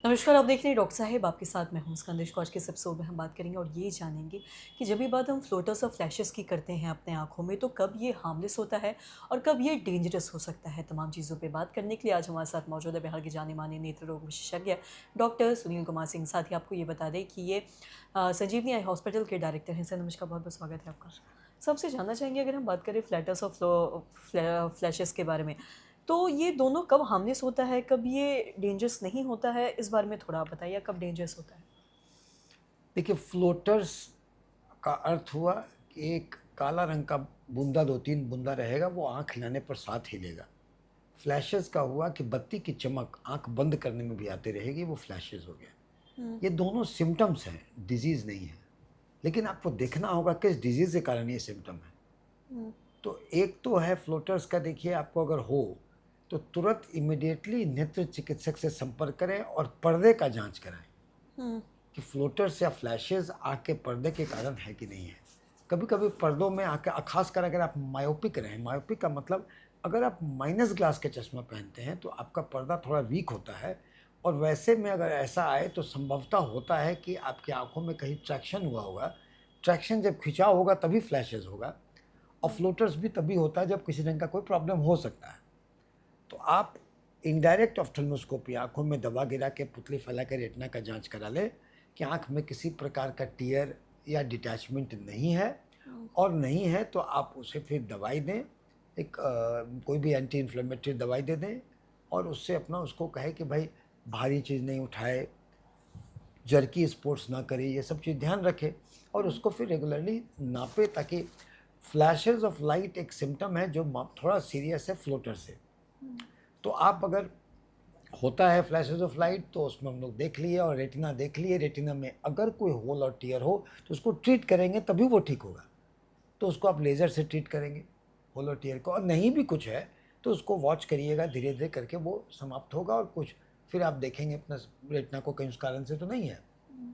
नमस्कार, आप देख रहे हैं डॉक्टर साहेब, आपके साथ मैं हूं स्कंदिश। आज के इस एपिसोड में हम बात करेंगे और ये जानेंगे कि जब भी बात हम फ्लोटर्स और फ्लैशेस की करते हैं अपने आँखों में, तो कब ये हार्मलेस होता है और कब ये डेंजरस हो सकता है। तमाम चीज़ों पे बात करने के लिए आज हमारे साथ मौजूद है बिहार के जाने-माने नेत्र रोग विशेषज्ञ डॉक्टर सुनील कुमार सिंह। साथ ही आपको ये बता दें कि ये संजीवनी आई हॉस्पिटल के डायरेक्टर हैं। सर नमस्कार, बहुत-बहुत स्वागत है आपका। सबसे जानना चाहेंगे, अगर हम बात करें फ्लैटर्स और फ्लैशेस के बारे में, तो ये दोनों कब हार्मलेस होता है, कब ये डेंजरस नहीं होता है, इस बारे में थोड़ा आप बताइए, कब डेंजरस होता है? देखिए, फ्लोटर्स का अर्थ हुआ कि एक काला रंग का बूंदा, 2-3 बूंदा रहेगा, वो आँख हिलाने पर साथ हिलेगा। फ्लैशेस का हुआ कि बत्ती की चमक आँख बंद करने में भी आती रहेगी, वो फ्लैशेस हो गया। हुँ, ये दोनों सिम्पटम्स हैं, डिजीज़ नहीं है। लेकिन आपको देखना होगा किस डिजीज़ के कारण ये सिम्पटम है। हुँ, तो एक तो है फ्लोटर्स का, देखिए आपको अगर हो तो तुरंत इमीडिएटली नेत्र चिकित्सक से संपर्क करें और पर्दे का जाँच कराएँ हुँ, कि फ्लोटर्स या फ्लैशेस आँख के पर्दे के कारण है कि नहीं है। कभी-कभी पर्दों में ख़ासकर अगर आप मायोपिक रहें, मायोपिक का मतलब अगर आप माइनस ग्लास के चश्मा पहनते हैं तो आपका पर्दा थोड़ा वीक होता है, और वैसे में अगर ऐसा आए तो संभवतः होता है कि आपकी आँखों में कहीं ट्रैक्शन हुआ होगा। ट्रैक्शन जब खिंचाव होगा तभी फ्लैशेस होगा, और हुँ, फ्लोटर्स भी तभी होता है जब किसी ढंग का कोई प्रॉब्लम हो सकता है। तो आप इनडायरेक्ट ऑप्थेल्मोस्कोपी, आँखों में दवा गिरा के पुतली फैला के रेटिना का जांच करा लें कि आँख में किसी प्रकार का टियर या डिटैचमेंट नहीं है, हुँ, और नहीं है तो आप उसे फिर दवाई दें, एक कोई भी एंटी इन्फ्लेमेटरी दवाई दे दें, और उससे अपना उसको कहे कि भाई भारी चीज़ नहीं उठाए, जर्की स्पोर्ट्स ना करे, ये सब चीज़ ध्यान रखे, और हुँ, उसको फिर रेगुलरली नापे, ताकि फ्लैशेस ऑफ लाइट एक सिम्टम है जो थोड़ा सीरियस है फ्लोटर से। हुँ, तो आप अगर होता है फ्लैशेस ऑफ लाइट तो उसमें हम लोग देख लिए और रेटिना देख लिए, रेटिना में अगर कोई होल और टियर हो तो उसको ट्रीट करेंगे तभी वो ठीक होगा। तो उसको आप लेज़र से ट्रीट करेंगे होल और टियर को, और नहीं भी कुछ है तो उसको वॉच करिएगा, धीरे धीरे करके वो समाप्त होगा, और कुछ फिर आप देखेंगे अपना रेटिना को कहीं उस कारण से तो नहीं है। हुँ,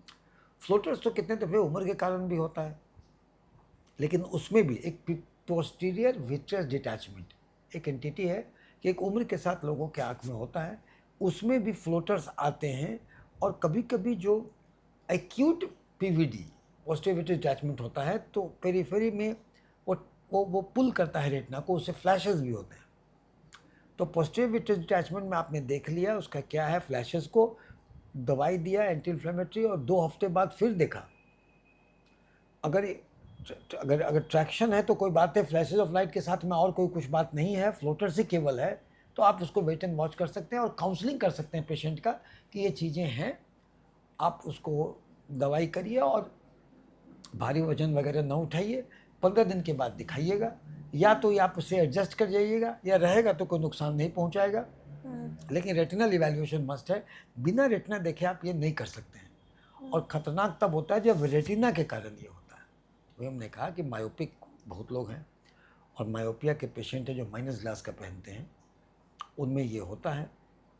फ्लोटर्स तो कितने दफ़े उम्र के कारण भी होता है, लेकिन उसमें भी एक पोस्टीरियर विट्रियस डिटैचमेंट एक एंटिटी है कि एक उम्र के साथ लोगों के आँख में होता है, उसमें भी फ्लोटर्स आते हैं। और कभी-कभी जो acute PVD, posterior vitreous detachment होता है, तो पेरिफेरी में वो वो पुल करता है रेटिना को, उससे फ्लैशेस भी होते हैं। तो पोस्टीरियर विट्रियस डिटैचमेंट में आपने देख लिया उसका क्या है, फ्लैशेस को दवाई दिया एंटी इन्फ्लेमेटरी, और 2 हफ्ते बाद फिर देखा, अगर अगर अगर ट्रैक्शन है तो कोई बात है, फ्लैशेस ऑफ लाइट के साथ में और कोई कुछ बात नहीं है, फ्लोटर से केवल है, तो आप उसको वेट एंड वॉच कर सकते हैं और काउंसलिंग कर सकते हैं पेशेंट का कि ये चीज़ें हैं, आप उसको दवाई करिए और भारी वजन वगैरह ना उठाइए, 15 दिन के बाद दिखाइएगा, या तो ये आप उससे एडजस्ट कर जाइएगा, या रहेगा तो कोई नुकसान नहीं पहुंचाएगा। हुँ, लेकिन रेटिनल इवैल्यूएशन मस्ट है, बिना रेटिना देखे आप ये नहीं कर सकते हैं, हुँ, और ख़तरनाक तब होता है जब रेटिना के कारण ये होता है। वही हमने कहा कि मायोपिक बहुत लोग हैं, और मायोपिया के पेशेंट हैं जो माइनस ग्लास का पहनते हैं, उनमें ये होता है।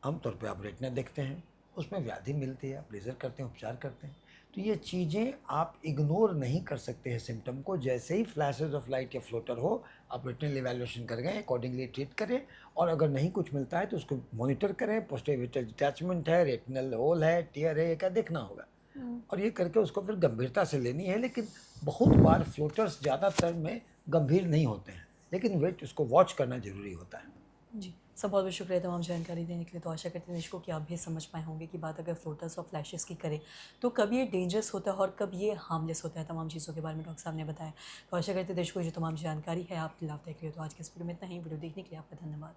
आमतौर पे आप रेटिना देखते हैं, उसमें व्याधि मिलती है, आप लेज़र करते हैं, उपचार करते हैं। तो ये चीज़ें आप इग्नोर नहीं कर सकते हैं सिम्पटम को। जैसे ही फ्लैशेस ऑफ लाइट या फ्लोटर हो, आप रेटिनल इवैल्यूएशन कर गए, अकॉर्डिंगली ट्रीट करें, और अगर नहीं कुछ मिलता है तो उसको मॉनिटर करें, पोस्टीरियर विट्रियल डिटैचमेंट है, रेटिनल होल है, टियर है, ये क्या देखना होगा, हुँ, और ये करके उसको फिर गंभीरता से लेनी है। लेकिन बहुत बार फ्लोटर्स ज़्यादातर में गंभीर नहीं होते हैं, लेकिन वेट उसको वॉच करना ज़रूरी होता है। जी। सर बहुत-बहुत शुक्रिया तमाम जानकारी देने के लिए। तो आशा करते हैं दर्शकों कि आप भी समझ पाए होंगे कि बात अगर फ्लोटर्स और फ्लैशेस की करें, तो कब ये डेंजरस होता है और कब ये हार्मलेस होता है। तमाम चीज़ों के बारे में डॉक्टर साहब ने बताया। तो आशा करते हैं दर्शकों को जो तमाम जानकारी है आप लाभदायक रही हो। तो आज के इस वीडियो में इतना ही। वीडियो देखने के लिए आपका धन्यवाद।